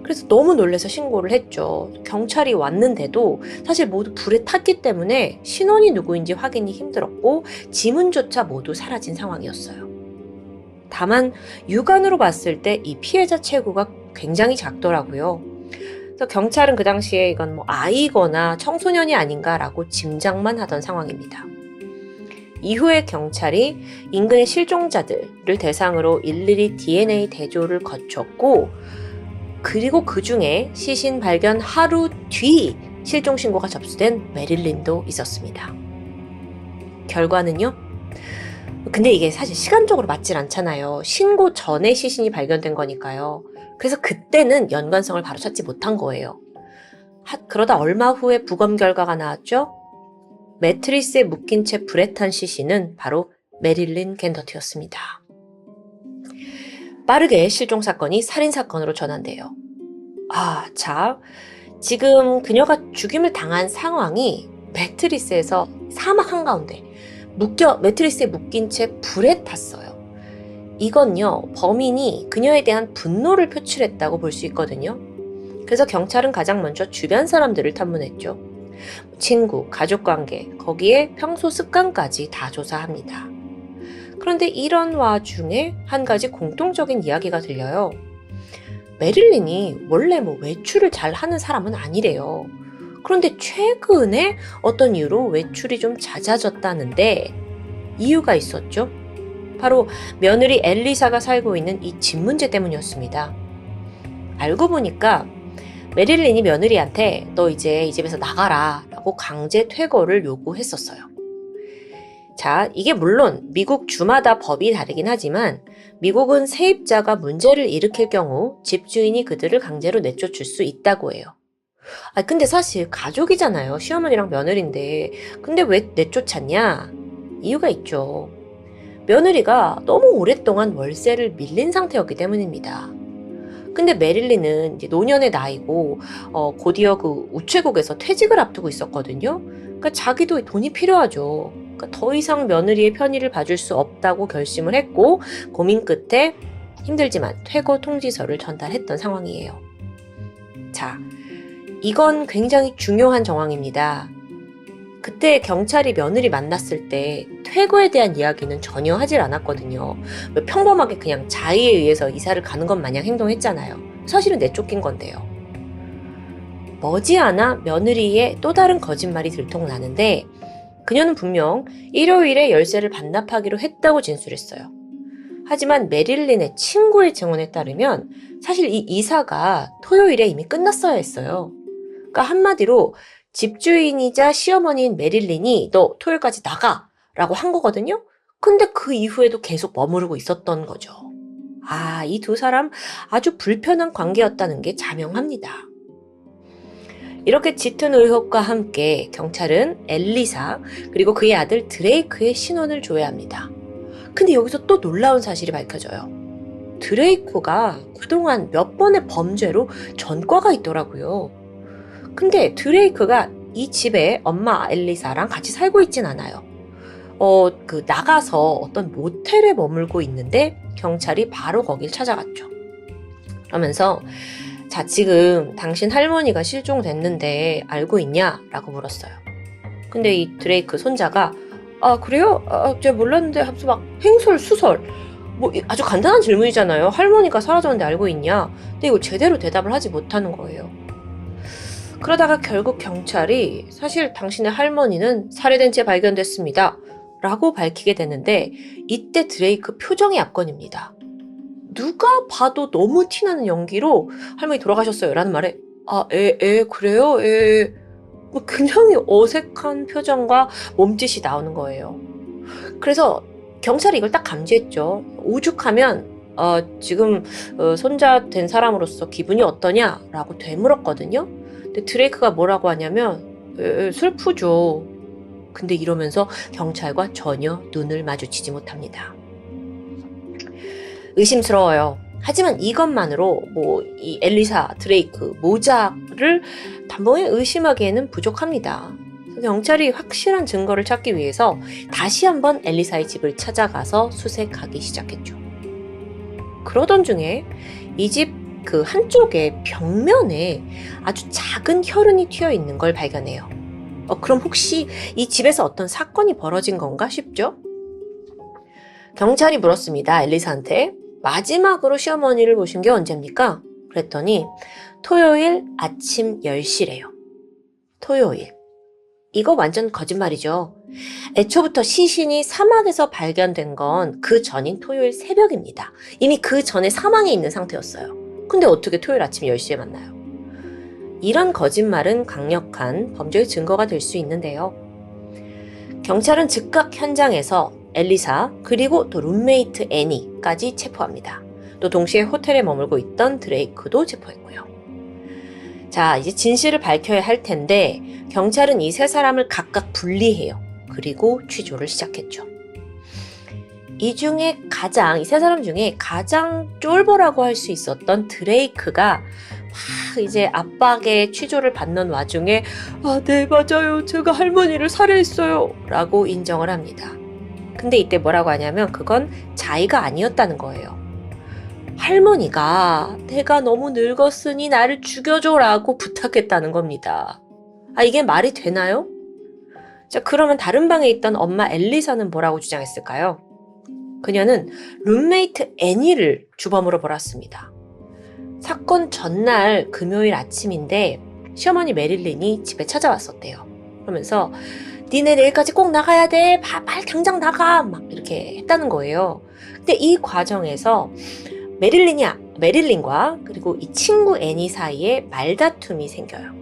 그래서 너무 놀라서 신고를 했죠. 경찰이 왔는데도 사실 모두 불에 탔기 때문에 신원이 누구인지 확인이 힘들었고 지문조차 모두 사라진 상황이었어요. 다만 육안으로 봤을 때 이 피해자 체구가 굉장히 작더라고요. 그래서 경찰은 그 당시에 이건 뭐 아이거나 청소년이 아닌가라고 짐작만 하던 상황입니다. 이후에 경찰이 인근의 실종자들을 대상으로 일일이 DNA 대조를 거쳤고 그리고 그 중에 시신 발견 하루 뒤 실종 신고가 접수된 메릴린도 있었습니다. 결과는요? 근데 이게 사실 시간적으로 맞질 않잖아요. 신고 전에 시신이 발견된 거니까요. 그래서 그때는 연관성을 바로 찾지 못한 거예요. 그러다 얼마 후에 부검 결과가 나왔죠. 매트리스에 묶인 채 불에 탄 시신은 바로 메릴린 겐더티였습니다. 빠르게 실종 사건이 살인 사건으로 전환돼요. 자, 지금 그녀가 죽임을 당한 상황이 매트리스에서 사막 한가운데 매트리스에 묶인 채 불에 탔어요. 이건요, 범인이 그녀에 대한 분노를 표출했다고 볼 수 있거든요. 그래서 경찰은 가장 먼저 주변 사람들을 탐문했죠. 친구, 가족관계, 거기에 평소 습관까지 다 조사합니다. 그런데 이런 와중에 한 가지 공통적인 이야기가 들려요. 메릴린이 원래 외출을 잘 하는 사람은 아니래요. 그런데 최근에 어떤 이유로 외출이 좀 잦아졌다는데 이유가 있었죠. 바로 며느리 엘리사가 살고 있는 이 집 문제 때문이었습니다. 알고 보니까 메릴린이 며느리한테 너 이제 이 집에서 나가라 라고 강제 퇴거를 요구했었어요. 자, 이게 물론 미국 주마다 법이 다르긴 하지만 미국은 세입자가 문제를 일으킬 경우 집주인이 그들을 강제로 내쫓을 수 있다고 해요. 근데 사실 가족이잖아요. 시어머니랑 며느리인데. 근데 왜 내쫓았냐? 이유가 있죠. 며느리가 너무 오랫동안 월세를 밀린 상태였기 때문입니다. 근데 메릴린은 이제 노년의 나이고 곧이어 그 우체국에서 퇴직을 앞두고 있었거든요. 그러니까 자기도 돈이 필요하죠. 그러니까 더 이상 며느리의 편의를 봐줄 수 없다고 결심을 했고 고민 끝에 힘들지만 퇴거 통지서를 전달했던 상황이에요. 자, 이건 굉장히 중요한 정황입니다. 그때 경찰이 며느리 만났을 때 퇴거에 대한 이야기는 전혀 하질 않았거든요. 평범하게 그냥 자의에 의해서 이사를 가는 것 마냥 행동했잖아요. 사실은 내쫓긴 건데요. 머지않아 며느리의 또 다른 거짓말이 들통나는데 그녀는 분명 일요일에 열쇠를 반납하기로 했다고 진술했어요. 하지만 메릴린의 친구의 증언에 따르면 사실 이 이사가 토요일에 이미 끝났어야 했어요. 그러니까 한마디로 집주인이자 시어머니인 메릴린이 너 토요일까지 나가 라고 한 거거든요. 근데 그 이후에도 계속 머무르고 있었던 거죠. 이 두 사람 아주 불편한 관계였다는 게 자명합니다. 이렇게 짙은 의혹과 함께 경찰은 엘리사 그리고 그의 아들 드레이크의 신원을 조회합니다. 근데 여기서 또 놀라운 사실이 밝혀져요. 드레이크가 그동안 몇 번의 범죄로 전과가 있더라고요. 근데 드레이크가 이 집에 엄마 엘리사랑 같이 살고 있진 않아요. 나가서 어떤 모텔에 머물고 있는데 경찰이 바로 거길 찾아갔죠. 그러면서 자, 지금 당신 할머니가 실종됐는데 알고 있냐? 라고 물었어요. 근데 이 드레이크 손자가 아, 그래요? 제가 몰랐는데 하면서 막 횡설수설. 뭐 아주 간단한 질문이잖아요. 할머니가 사라졌는데 알고 있냐? 근데 이거 제대로 대답을 하지 못하는 거예요. 그러다가 결국 경찰이 사실 당신의 할머니는 살해된 채 발견됐습니다. 라고 밝히게 되는데 이때 드레이크 표정이 압권입니다. 누가 봐도 너무 티나는 연기로 할머니 돌아가셨어요. 라는 말에 그래요? 뭐 굉장히 어색한 표정과 몸짓이 나오는 거예요. 그래서 경찰이 이걸 딱 감지했죠. 오죽하면 지금 손자 된 사람으로서 기분이 어떠냐라고 되물었거든요. 근데 드레이크가 뭐라고 하냐면 슬프죠. 근데 이러면서 경찰과 전혀 눈을 마주치지 못합니다. 의심스러워요. 하지만 이것만으로 이 엘리사 드레이크 모자를 단번에 의심하기에는 부족합니다. 경찰이 확실한 증거를 찾기 위해서 다시 한번 엘리사의 집을 찾아가서 수색하기 시작했죠. 그러던 중에 이 집 그 한쪽에 벽면에 아주 작은 혈흔이 튀어 있는 걸 발견해요. 그럼 혹시 이 집에서 어떤 사건이 벌어진 건가 싶죠? 경찰이 물었습니다. 엘리사한테. 마지막으로 시어머니를 보신 게 언제입니까? 그랬더니 토요일 아침 10시래요. 토요일. 이거 완전 거짓말이죠. 애초부터 시신이 사막에서 발견된 건 그 전인 토요일 새벽입니다. 이미 그 전에 사망해 있는 상태였어요. 근데 어떻게 토요일 아침 10시에 만나요? 이런 거짓말은 강력한 범죄의 증거가 될 수 있는데요. 경찰은 즉각 현장에서 엘리사 그리고 또 룸메이트 애니까지 체포합니다. 또 동시에 호텔에 머물고 있던 드레이크도 체포했고요. 자, 이제 진실을 밝혀야 할 텐데 경찰은 이 세 사람을 각각 분리해요. 그리고 취조를 시작했죠. 이 세 사람 중에 가장 쫄보라고 할 수 있었던 드레이크가 막 이제 압박에 취조를 받는 와중에 네, 맞아요. 제가 할머니를 살해했어요. 라고 인정을 합니다. 근데 이때 뭐라고 하냐면 그건 자의가 아니었다는 거예요. 할머니가 내가 너무 늙었으니 나를 죽여줘 라고 부탁했다는 겁니다. 이게 말이 되나요? 자, 그러면 다른 방에 있던 엄마 엘리사는 뭐라고 주장했을까요? 그녀는 룸메이트 애니를 주범으로 몰았습니다. 사건 전날 금요일 아침인데 시어머니 메릴린이 집에 찾아왔었대요. 그러면서 니네 내일까지 꼭 나가야 돼. 빨리 당장 나가. 막 이렇게 했다는 거예요. 근데 이 과정에서 메릴린과 그리고 이 친구 애니 사이에 말다툼이 생겨요.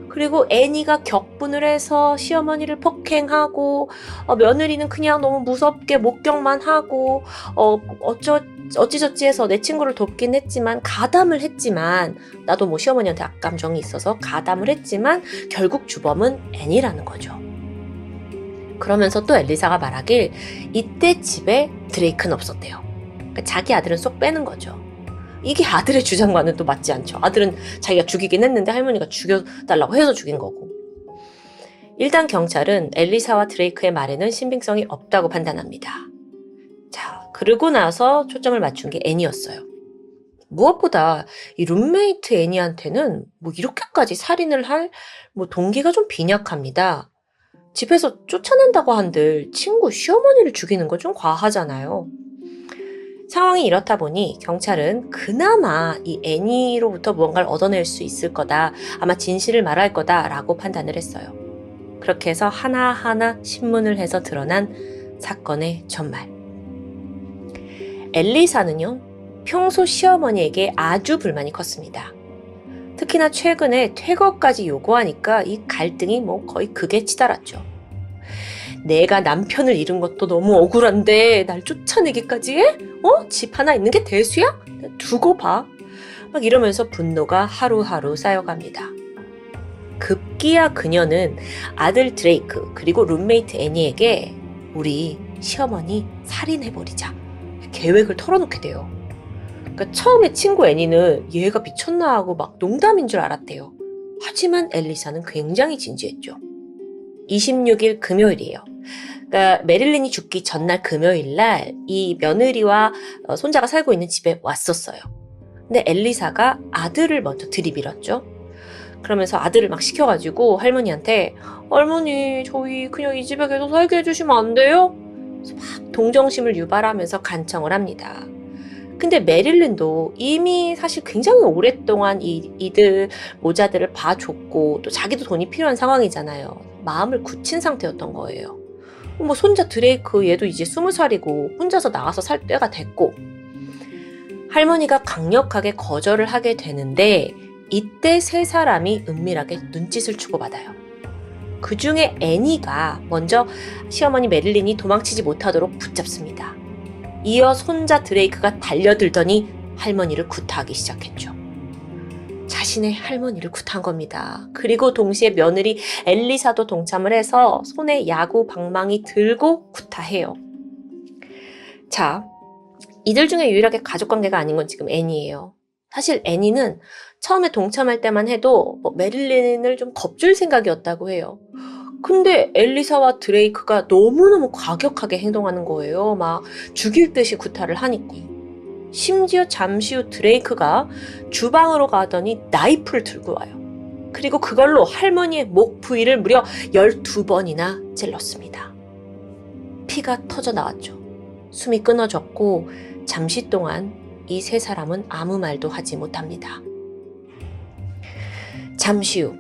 그리고 애니가 격분을 해서 시어머니를 폭행하고 며느리는 그냥 너무 무섭게 목격만 하고 어찌저찌 해서 내 친구를 돕긴 했지만 가담을 했지만 나도 시어머니한테 악감정이 있어서 가담을 했지만 결국 주범은 애니라는 거죠. 그러면서 또 엘리사가 말하길 이때 집에 드레이크는 없었대요. 그러니까 자기 아들은 쏙 빼는 거죠. 이게 아들의 주장과는 또 맞지 않죠. 아들은 자기가 죽이긴 했는데 할머니가 죽여달라고 해서 죽인 거고. 일단 경찰은 엘리사와 드레이크의 말에는 신빙성이 없다고 판단합니다. 자, 그러고 나서 초점을 맞춘 게 애니였어요. 무엇보다 이 룸메이트 애니한테는 이렇게까지 살인을 할 동기가 좀 빈약합니다. 집에서 쫓아낸다고 한들 친구 시어머니를 죽이는 건 좀 과하잖아요. 상황이 이렇다 보니 경찰은 그나마 이 애니로부터 무언가를 얻어낼 수 있을 거다. 아마 진실을 말할 거다라고 판단을 했어요. 그렇게 해서 하나하나 신문을 해서 드러난 사건의 전말. 엘리사는요, 평소 시어머니에게 아주 불만이 컸습니다. 특히나 최근에 퇴거까지 요구하니까 이 갈등이 거의 극에 치달았죠. 내가 남편을 잃은 것도 너무 억울한데 날 쫓아내기까지 해? 집 하나 있는 게 대수야? 두고 봐. 막 이러면서 분노가 하루하루 쌓여갑니다. 급기야 그녀는 아들 드레이크 그리고 룸메이트 애니에게 우리 시어머니 살인해버리자 계획을 털어놓게 돼요. 그러니까 처음에 친구 애니는 얘가 미쳤나 하고 막 농담인 줄 알았대요. 하지만 엘리사는 굉장히 진지했죠. 26일 금요일이에요. 그러니까 메릴린이 죽기 전날 금요일날 이 며느리와 손자가 살고 있는 집에 왔었어요. 근데 엘리사가 아들을 먼저 들이밀었죠. 그러면서 아들을 막 시켜가지고 할머니한테 할머니 저희 그냥 이 집에 계속 살게 해주시면 안 돼요? 그래서 막 동정심을 유발하면서 간청을 합니다. 근데 메릴린도 이미 사실 굉장히 오랫동안 이들 모자들을 봐줬고 또 자기도 돈이 필요한 상황이잖아요. 마음을 굳힌 상태였던 거예요. 뭐 손자 드레이크 얘도 이제 20살이고 혼자서 나가서 살 때가 됐고 할머니가 강력하게 거절을 하게 되는데 이때 세 사람이 은밀하게 눈짓을 주고받아요. 그 중에 애니가 먼저 시어머니 메릴린이 도망치지 못하도록 붙잡습니다. 이어 손자 드레이크가 달려들더니 할머니를 구타하기 시작했죠. 자신의 할머니를 구타한 겁니다. 그리고 동시에 며느리 엘리사도 동참을 해서 손에 야구 방망이 들고 구타해요. 자, 이들 중에 유일하게 가족관계가 아닌 건 지금 애니예요. 사실 애니는 처음에 동참할 때만 해도 메릴린을 좀 겁줄 생각이었다고 해요. 근데 엘리사와 드레이크가 너무너무 과격하게 행동하는 거예요. 막 죽일 듯이 구타를 하니까. 심지어 잠시 후 드레이크가 주방으로 가더니 나이프를 들고 와요. 그리고 그걸로 할머니의 목 부위를 무려 12번이나 찔렀습니다. 피가 터져 나왔죠. 숨이 끊어졌고 잠시 동안 이 세 사람은 아무 말도 하지 못합니다. 잠시 후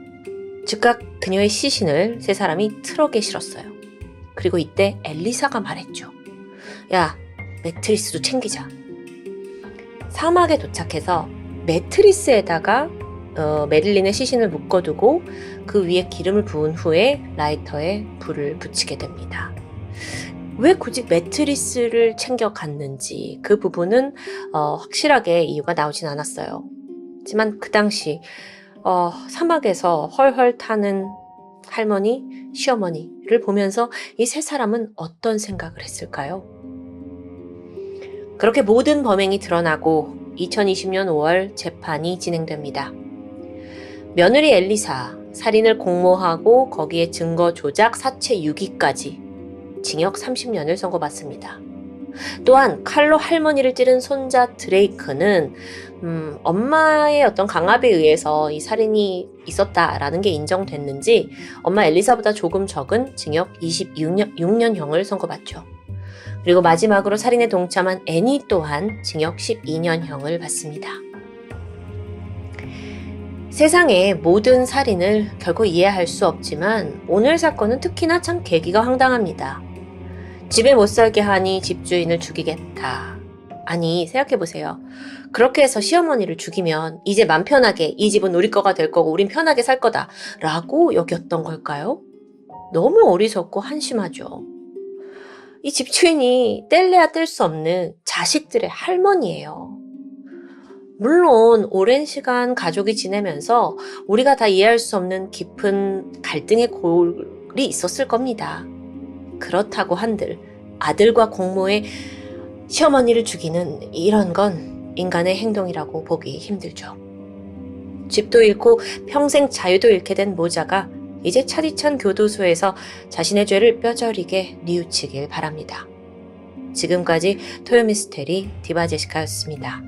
즉각 그녀의 시신을 세 사람이 트럭에 실었어요. 그리고 이때 엘리사가 말했죠. 야, 매트리스도 챙기자. 사막에 도착해서 매트리스에다가 메릴린의 시신을 묶어두고 그 위에 기름을 부은 후에 라이터에 불을 붙이게 됩니다. 왜 굳이 매트리스를 챙겨갔는지 그 부분은 확실하게 이유가 나오진 않았어요. 하지만 그 당시 사막에서 헐헐 타는 할머니, 시어머니를 보면서 이 세 사람은 어떤 생각을 했을까요? 그렇게 모든 범행이 드러나고 2020년 5월 재판이 진행됩니다. 며느리 엘리사, 살인을 공모하고 거기에 증거 조작, 사체 유기까지 징역 30년을 선고받습니다. 또한 칼로 할머니를 찌른 손자 드레이크는 엄마의 어떤 강압에 의해서 이 살인이 있었다라는 게 인정됐는지 엄마 엘리사보다 조금 적은 징역 26년형을 선고받죠. 그리고 마지막으로 살인에 동참한 애니 또한 징역 12년형을 받습니다. 세상의 모든 살인을 결코 이해할 수 없지만 오늘 사건은 특히나 참 계기가 황당합니다. 집에 못 살게 하니 집주인을 죽이겠다. 아니, 생각해보세요. 그렇게 해서 시어머니를 죽이면 이제 맘 편하게 이 집은 우리 거가 될 거고 우린 편하게 살 거다 라고 여겼던 걸까요? 너무 어리석고 한심하죠. 이 집주인이 뗄래야 뗄 수 없는 자식들의 할머니예요. 물론 오랜 시간 가족이 지내면서 우리가 다 이해할 수 없는 깊은 갈등의 골이 있었을 겁니다. 그렇다고 한들 아들과 공모의 시어머니를 죽이는 이런 건 인간의 행동이라고 보기 힘들죠. 집도 잃고 평생 자유도 잃게 된 모자가 이제 차디찬 교도소에서 자신의 죄를 뼈저리게 뉘우치길 바랍니다. 지금까지 토요미스테리 디바제시카였습니다.